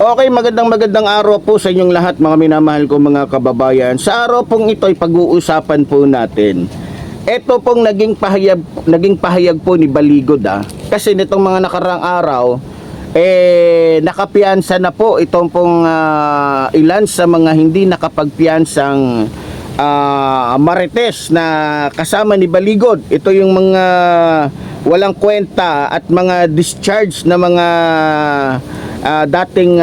Okay, magandang araw po sa inyong lahat mga minamahal ko mga kababayan. Sa araw pong ito ay pag-uusapan po natin. Ito pong naging pahayag po ni Baligod Kasi nitong mga nakarang araw nakapiyansa na po itong pong ilan sa mga hindi nakapagpiyansang marites na kasama ni Baligod. Ito yung mga walang kwenta at mga discharge na mga dating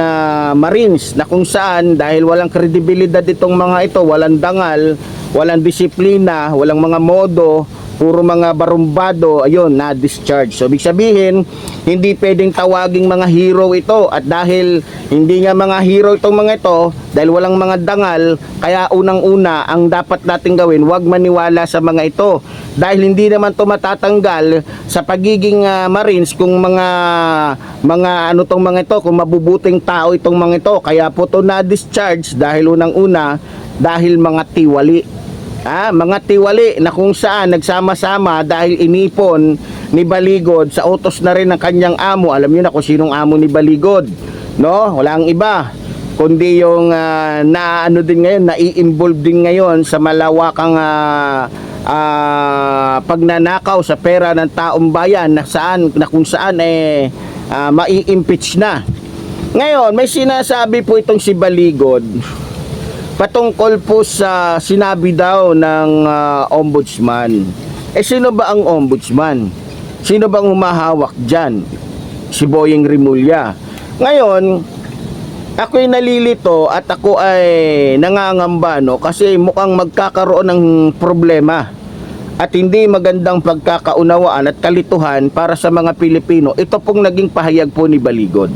Marines na kung saan dahil walang kredibilidad itong mga ito, walang dangal, walang disiplina, walang mga modo, puro mga barumbado, ayun, na-discharge. So, ibig sabihin, hindi pwedeng tawaging mga hero ito. At dahil hindi nga mga hero itong mga ito, dahil walang mga dangal, kaya unang-una, ang dapat natin gawin, huwag maniwala sa mga ito. Dahil hindi naman ito matatanggal sa pagiging Marines kung mga ano tong mga ito, kung mabubuting tao itong mga ito. Kaya po ito na-discharge dahil unang-una, dahil mga tiwali. Mga tiwali na kung saan nagsama-sama dahil inipon ni Baligod sa utos na rin ng kanyang amo. Alam niyo na kung sinong amo ni Baligod, no? Walang iba kundi yung naano din ngayon, nai-involve din ngayon sa malawakang pagnanakaw sa pera ng taong bayan na kung saan mai-impeach na. Ngayon, may sinasabi po itong si Baligod patungkol po sa sinabi daw ng ombudsman. Sino ba ang ombudsman? Sino bang humahawak dyan? Si Boyeng Rimulya. Ngayon, ako'y nalilito at ako ay nangangamba kasi mukhang magkakaroon ng problema at hindi magandang pagkakaunawaan at kalituhan para sa mga Pilipino. Ito pong naging pahayag po ni Baligod.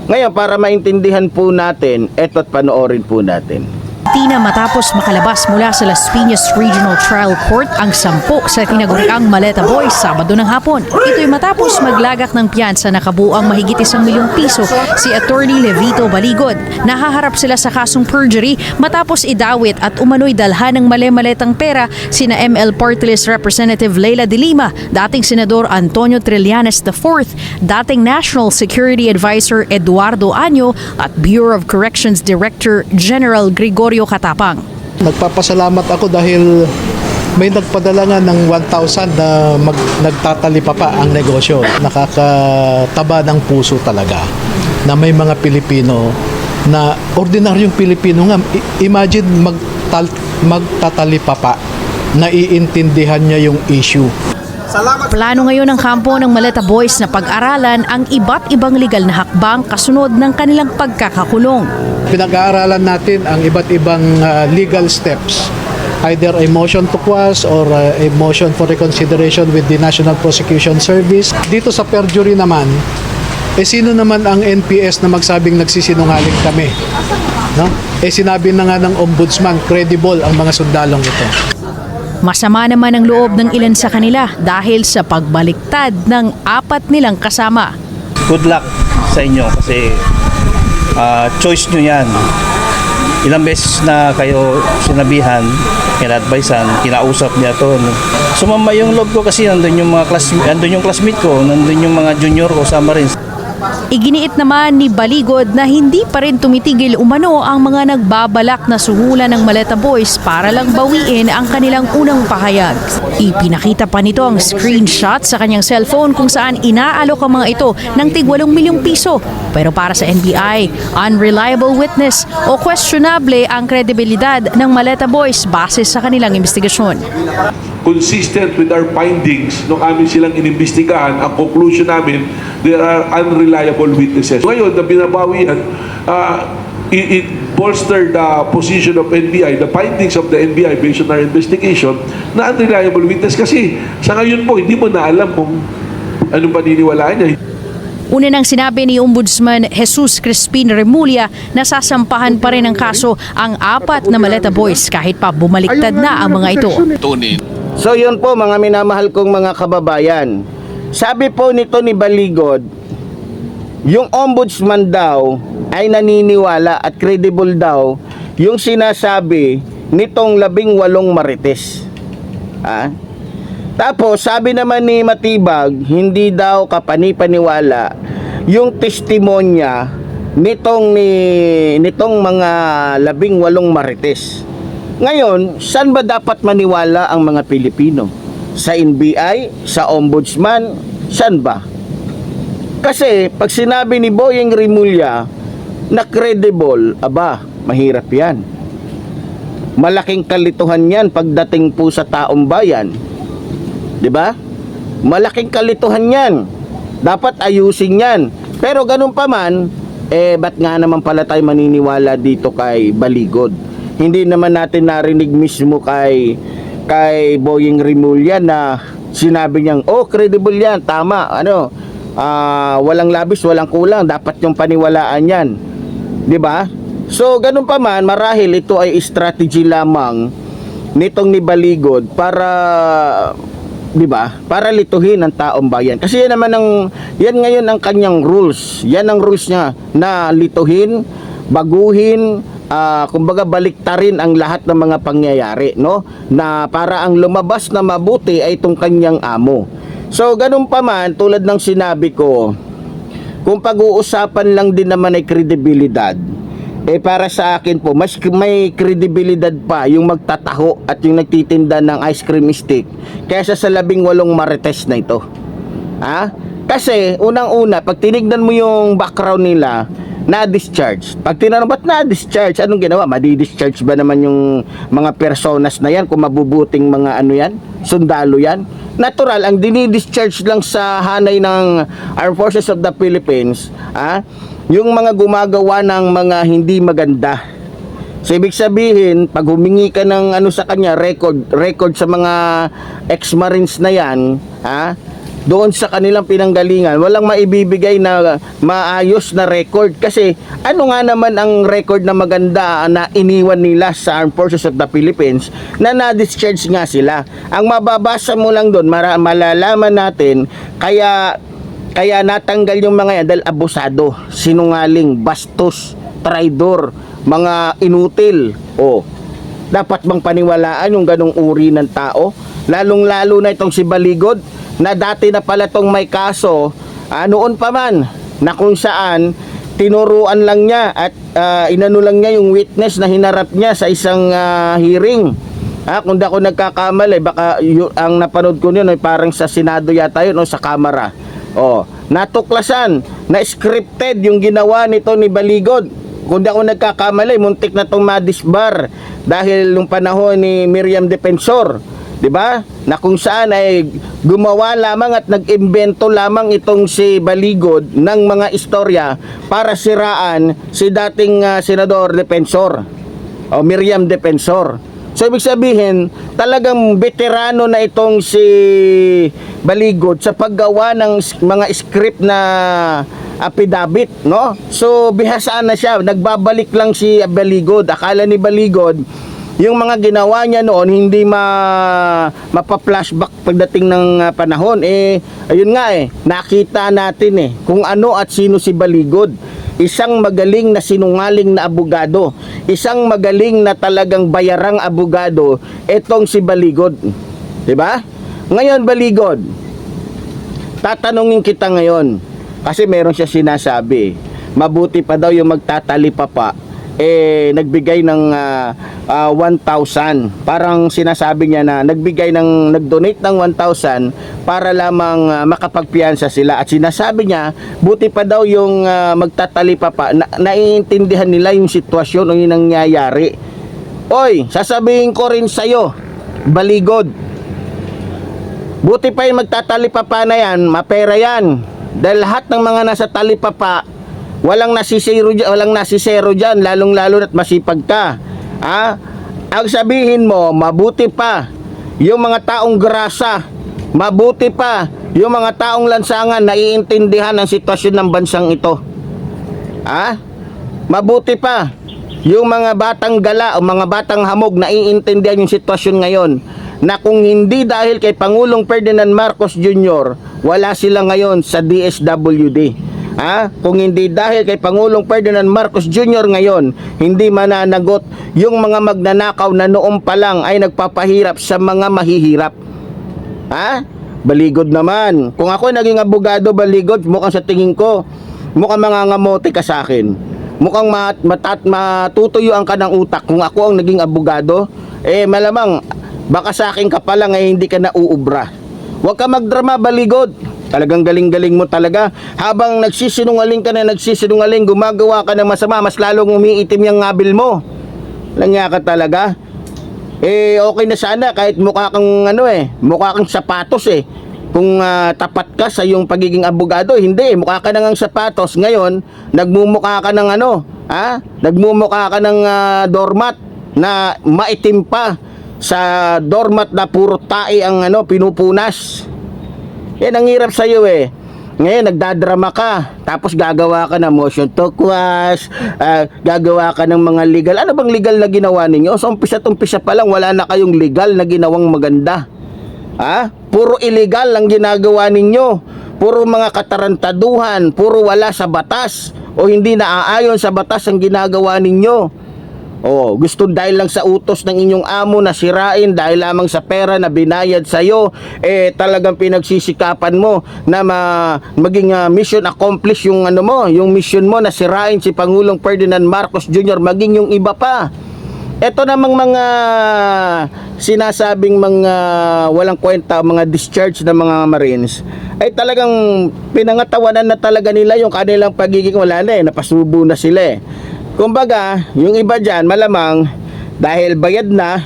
Ngayon, para maintindihan po natin, eto't panoorin po natin. Tina matapos makalabas mula sa Las Piñas Regional Trial Court ang 10 sa tinaguriang Maleta Boys Sabado ng hapon. Ito'y matapos maglagak ng piyansa na kabuuang mahigit 1 milyong piso si Attorney Levito Baligod. Nahaharap sila sa kasong perjury matapos idawit at umano'y dalhan ng mali-maletang pera sina ML Party List Representative Leila de Lima, dating Senador Antonio Trillanes IV, dating National Security Advisor Eduardo Año at Bureau of Corrections Director General Gregorio Katapang. Nagpapasalamat ako dahil may nagpadala nga ng 1,000 na nagtatalipa pa ang negosyo. Nakakataba ng puso talaga na may mga Pilipino na ordinaryong Pilipino nga. Imagine magtatalipa pa, naiintindihan niya yung issue. Plano ngayon ng kampo ng Maleta Boys na pag-aralan ang iba't ibang legal na hakbang kasunod ng kanilang pagkakakulong. Pinag-aaralan natin ang iba't ibang legal steps, either a motion to quash or a motion for reconsideration with the National Prosecution Service. Dito sa perjury naman, sino naman ang NPS na magsabing nagsisinungaling kami? No? Sinabi na nga ng ombudsman, credible ang mga sundalong ito. Masama naman ang loob ng ilan sa kanila dahil sa pagbaliktad ng 4 nilang kasama. Good luck sa inyo kasi choice nyo yan. Ilang beses na kayo sinabihan, kina-advisean, kinausap niya to. Sumama yung loob ko kasi nandun yung classmate ko, nandun yung mga junior ko sa Marines. Iginiit naman ni Baligod na hindi pa rin tumitigil umano ang mga nagbabalak na suhulan ng Maleta Boys para lang bawiin ang kanilang unang pahayag. Ipinakita pa nito ang screenshot sa kanyang cellphone kung saan inaalok ang mga ito ng tig 8 milyong piso. Pero para sa NBI, unreliable witness o questionable ang kredibilidad ng Maleta Boys base sa kanilang investigasyon. Consistent with our findings nung amin silang inimbestigahan, ang conclusion namin, there are unreliable witnesses. Ngayon, na binabawian, it bolstered the position of NBI, the findings of the NBI based on our investigation, na unreliable witness kasi sa ngayon po, hindi mo na alam kung anong paniniwalaan niya. Una nang sinabi ni Ombudsman Jesus Crispin Remulla na sasampahan pa rin ng kaso ang 4 na Maleta Boys kahit pa bumaliktad na ang mga ito. So yun po mga minamahal kong mga kababayan. Sabi po nito ni Baligod, yung ombudsman daw ay naniniwala at credible daw yung sinasabi nitong 18 marites. Tapos sabi naman ni Matibag, hindi daw kapanipaniwala yung testimonya nitong mga 18 marites. Ngayon, saan ba dapat maniwala ang mga Pilipino? Sa NBI? Sa Ombudsman? Saan ba? Kasi pag sinabi ni Boyeng Rimulya na credible, aba, mahirap yan. Malaking kalituhan yan pagdating po sa taong bayan. 'Di ba? Malaking kalituhan yan. Dapat ayusin yan. Pero ganun pa man, ba't nga naman pala tayo maniniwala dito kay Baligod? Hindi naman natin narinig mismo kay Boyeng Rimulya na sinabi niyang, oh, credible yan, tama, walang labis, walang kulang, dapat yung paniwalaan yan. 'Di ba? So, ganun pa man, marahil ito ay strategy lamang nitong ni Baligod para, 'di ba? Para lituhin ang taong bayan. Kasi yan ngayon ang kanyang rules. Yan ang rules niya na lituhin, baguhin, kumbaga baliktarin ang lahat ng mga pangyayari, no? Na para ang lumabas na mabuti ay itong kanyang amo. So, ganun pa man, tulad ng sinabi ko, kung pag-uusapan lang din naman ay kredibilidad, para sa akin po, mas may kredibilidad pa yung magtataho at yung nagtitinda ng ice cream stick kaysa sa 18 marites na ito. Kasi, unang-una, pag tinignan mo yung background nila, na-discharge. Pag tinanong, ba't na-discharge? Anong ginawa? Madi-discharge ba naman yung mga personas na yan kung mabubuting mga sundalo yan? Natural, ang dini-discharge lang sa hanay ng Armed Forces of the Philippines, yung mga gumagawa ng mga hindi maganda. So, ibig sabihin, pag humingi ka ng sa kanya, record sa mga ex-marines na yan, doon sa kanilang pinanggalingan, walang maibibigay na maayos na record. Kasi ano nga naman ang record na maganda na iniwan nila sa Armed Forces of the Philippines na na-discharge nga sila. Ang mababasa mo lang doon, malalaman natin, kaya natanggal yung mga yan dahil abusado, sinungaling, bastos, traidor, mga inutil. Dapat bang paniwalaan yung ganong uri ng tao? Lalong-lalo na itong si Baligod, na dati na pala tong may kaso, noon pa man, na kung saan tinuruan lang niya at inano lang niya yung witness na hinarap niya sa isang hearing. Kung di ako nagkakamali, baka ang napanood ko yun ay parang sa Senado yata yun o sa Kamara. Natuklasan na scripted yung ginawa nito ni Baligod. Kung di ako nagkakamali, muntik na itong madisbar dahil nung panahon ni Miriam Defensor, 'di ba? Na kung saan ay gumawa lamang at nag-imbento lamang itong si Baligod ng mga istorya para siraan si dating Senador Defensor o Miriam Defensor. So, ibig sabihin, talagang veterano na itong si Baligod sa paggawa ng mga script na affidavit, no? So, bihasaan na siya. Nagbabalik lang si Baligod. Akala ni Baligod, yung mga ginawa niya noon hindi mapa-flashback pagdating ng panahon. Ayun nga nakita natin kung ano at sino si Baligod. Isang magaling na sinungaling na abogado, isang magaling na talagang bayarang abogado, etong si Baligod. 'Di ba? Ngayon, Baligod, tatanungin kita ngayon kasi meron siya sinasabi. Mabuti pa daw yung magtatalipapa nagbigay ng 1,000. Parang sinasabi niya na nag-donate ng 1,000 para lamang makapagpiyansa sila. At sinasabi niya, buti pa daw yung magtatalipapa, naiintindihan nila yung sitwasyon o yung nangyayari. Oy, sasabihin ko rin sa'yo, Baligod, buti pa yung magtatalipapa na yan, mapera yan. Dahil lahat ng mga nasa talipapa, walang nasisero dyan, lalong-lalo na't masipag ka. Ang sabihin mo, mabuti pa yung mga taong grasa, mabuti pa yung mga taong lansangan naiintindihan ang sitwasyon ng bansang ito. Mabuti pa yung mga batang gala o mga batang hamog naiintindihan yung sitwasyon ngayon, na kung hindi dahil kay Pangulong Ferdinand Marcos Jr., wala sila ngayon sa DSWD. Kung hindi dahil kay Pangulong Ferdinand Marcos Jr. ngayon, hindi mananagot yung mga magnanakaw na noon pa lang ay nagpapahirap sa mga mahihirap. Baligod naman. Kung ako naging abogado, Baligod, mukhang sa tingin ko, mukhang mangangamote ka sa akin. Mukhang matutuyuan ka ng utak. Kung ako ang naging abogado, malamang baka sa akin ka pa lang hindi ka nauubra. Huwag ka magdrama, Baligod. Talagang galing-galing mo talaga. Habang nagsisinungaling ka na nagsisinungaling, gumagawa ka ng masama, mas lalong umiitim yung ngabil mo. Langya ka talaga. Okay na sana kahit mukha kang mukha kang sapatos Kung tapat ka sa yung pagiging abogado, hindi, mukha ka na ngang sapatos. Ngayon, nagmumukha ka ng nagmumukha ka ng doormat na maitim pa sa doormat na puro tae ang pinupunas. Yan ang hirap sa iyo Ngayon nagdadrama ka, tapos gagawa ka ng motion to quash, gagawa ka ng mga legal. Ano bang legal na ginawa ninyo? So umpisa pa lang wala na kayong legal na ginawang maganda. Puro illegal ang ginagawa ninyo. Puro mga katarantaduhan, puro wala sa batas o hindi naaayon sa batas ang ginagawa ninyo. Gusto dahil lang sa utos ng inyong amo na sirain dahil lamang sa pera na binayad sa iyo, talagang pinagsisikapan mo na maging mission accomplished yung yung mission mo na sirain si Pangulong Ferdinand Marcos Jr. maging yung iba pa. Ito namang mga sinasabing mga walang kwenta, mga discharge na mga Marines, ay talagang pinangatawanan na talaga nila yung kanilang pagiging wala na napasubo na sila Kumbaga, yung iba dyan, malamang, dahil bayad na,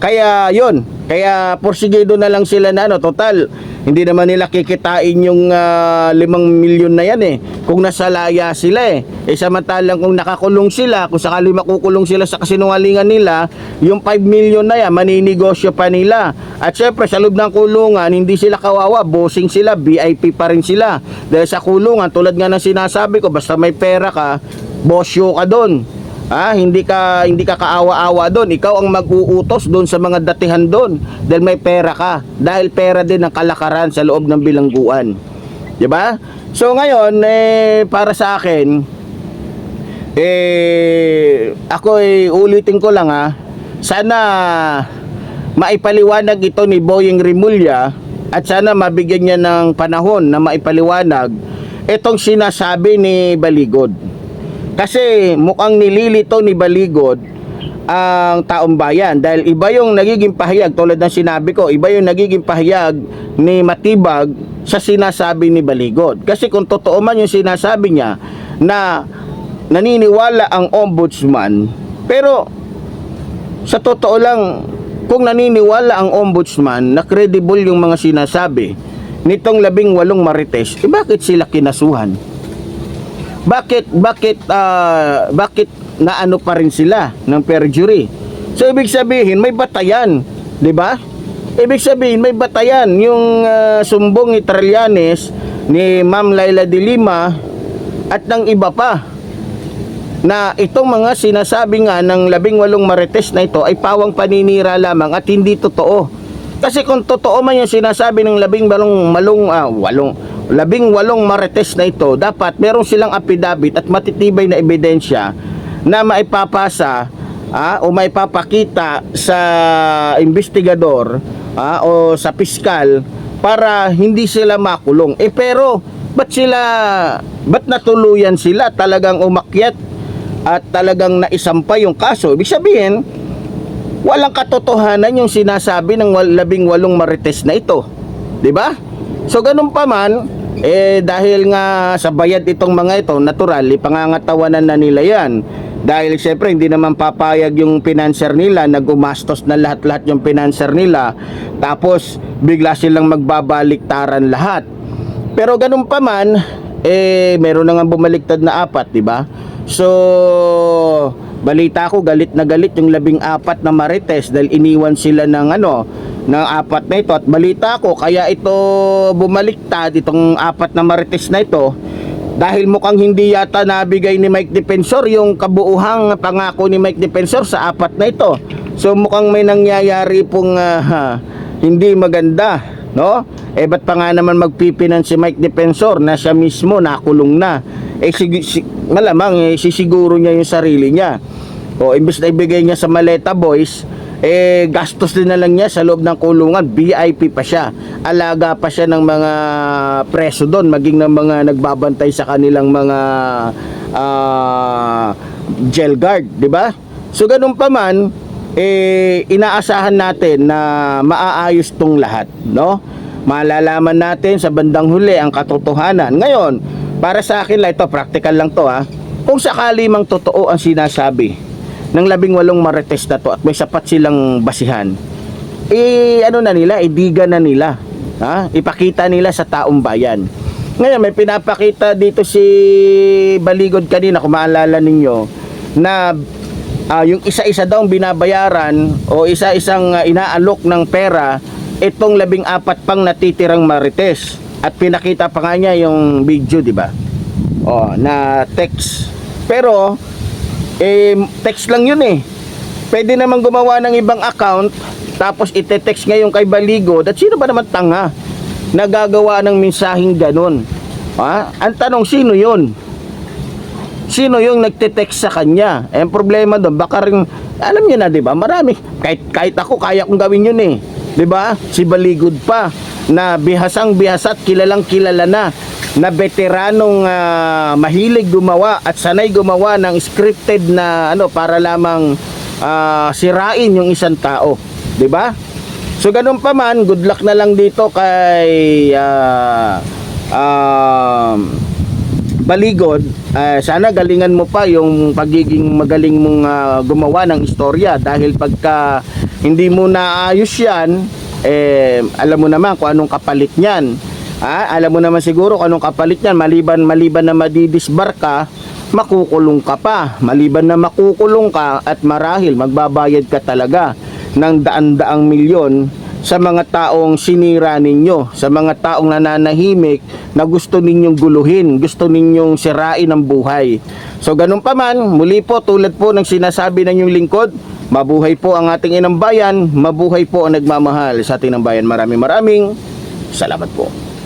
kaya yun, kaya porsigido na lang sila na total, hindi naman nila kikitain yung 5 milyon na yan kung nasalaya sila samantalang kung nakakulong sila, kung sakali makukulong sila sa kasinungalingan nila, yung 5 milyon na yan, maninegosyo pa nila. At syempre sa loob ng kulungan, hindi sila kawawa, bossing sila, VIP pa rin sila. Dahil sa kulungan, tulad nga ng sinasabi ko, basta may pera ka, bosyo ka doon. Hindi ka kaawa-awa doon. Ikaw ang mag-uutos doon sa mga datihan doon dahil may pera ka. Dahil pera din ang kalakaran sa loob ng bilangguan. 'Di ba? So ngayon para sa akin ako ulitin ko lang sana maipaliwanag ito ni Boyeng Rimulya at sana mabigyan niya ng panahon na maipaliwanag itong sinasabi ni Baligod. Kasi mukhang nililito ni Baligod ang taong bayan dahil iba yung nagiging pahayag tulad ng sinabi ko, iba yung nagiging pahayag ni Matibag sa sinasabi ni Baligod. Kasi kung totoo man yung sinasabi niya na naniniwala ang ombudsman, pero sa totoo lang kung naniniwala ang ombudsman na credible yung mga sinasabi nitong 18 marites, bakit sila kinasuhan? Bakit naano pa rin sila ng perjury? So ibig sabihin may batayan, 'di ba? Ibig sabihin may batayan yung sumbong ni Trillanes, ni Ma'am Laila de Lima at ng iba pa na itong mga sinasabi nga ng 18 marites na ito ay pawang paninira lamang at hindi totoo. Kasi kung totoo man yung sinasabi ng 18 marites na ito, dapat meron silang affidavit at matitibay na ebidensya na maipapasa o maipapakita sa investigador o sa piskal para hindi sila makulong. Pero ba't natuluyan sila talagang umakyat at talagang naisampay yung kaso? Ibig sabihin walang katotohanan yung sinasabi ng 18 marites na ito, 'di ba? So ganun pa man, dahil nga sa bayad itong mga ito, natural, ipangangatawanan na nila yan. Dahil siyempre hindi naman papayag yung financer nila na gumastos na lahat-lahat yung financer nila, tapos bigla silang magbabaliktaran lahat. Pero ganun pa man, meron na nga bumaliktad na 4, di ba? So balita ko galit na galit yung 14 na marites dahil iniwan sila ng ng 4 na ito, at balita ko kaya ito bumaliktad itong 4 na marites na ito dahil mukhang hindi yata nabigay ni Mike Defensor yung kabuuhang pangako ni Mike Defensor sa 4 na ito. So mukhang may nangyayari pong hindi maganda, no? Ba't pa nga naman magpipinan si Mike Defensor na siya mismo nakulong na? Malamang sisiguro niya yung sarili niya. Imbes na ibigay niya sa Maleta Boys, gastos din na lang niya sa loob ng kulungan, VIP pa siya, alaga pa siya ng mga preso doon, maging ng mga nagbabantay sa kanilang mga jail guard, di ba? So ganun pa man, inaasahan natin na maaayos tong lahat, no? Malalaman natin sa bandang huli ang katotohanan. Ngayon, para sa akin lang ito, practical lang to ha. Kung sakali mang totoo ang sinasabi ng 18 marites na to at may sapat silang basihan, ano na nila, idiga na nila, ha? Ipakita nila sa taong bayan. Ngayon, may pinapakita dito si Baligod kanina, kung maalala ninyo, na yung isa-isa daw binabayaran o isa-isang inaalok ng pera itong 14 pang natitirang marites. At pinakita pa nga niya yung video, di ba? Na text. Pero text lang yun eh. Pwede naman gumawa ng ibang account tapos ite-text ngayon kay Baligod. At sino ba naman tanga nagagawa ng mensaheng ganun? Ang tanong, sino yun? Sino yung nagte-text sa kanya? Ang problema doon, baka rin, alam niyo na, di ba? Marami. Kahit ako, kaya kong gawin yun eh. Di ba? Si Baligod pa, na bihasang-bihasat, kilalang kilala na veteranong mahilig gumawa at sanay gumawa ng scripted na para lamang sirain yung isang tao, 'di ba? So ganun pa man, good luck na lang dito kay Baligod. Sana galingan mo pa yung pagiging magaling mong gumawa ng istorya, dahil pagka hindi mo naayos yan, alam mo naman kung anong kapalit niyan. Alam mo naman siguro kung anong kapalit niyan. Maliban na madidisbar ka, makukulong ka pa. Maliban na makukulong ka at marahil magbabayad ka talaga ng daan-daang milyon sa mga taong sinira ninyo, sa mga taong nananahimik na gusto ninyong guluhin, gusto ninyong sirain ang buhay. So ganun pa man, muli po, tulad po ng sinasabi ng inyong lingkod, mabuhay po ang ating inang bayan, mabuhay po ang nagmamahal sa ating inang bayan. Maraming salamat po.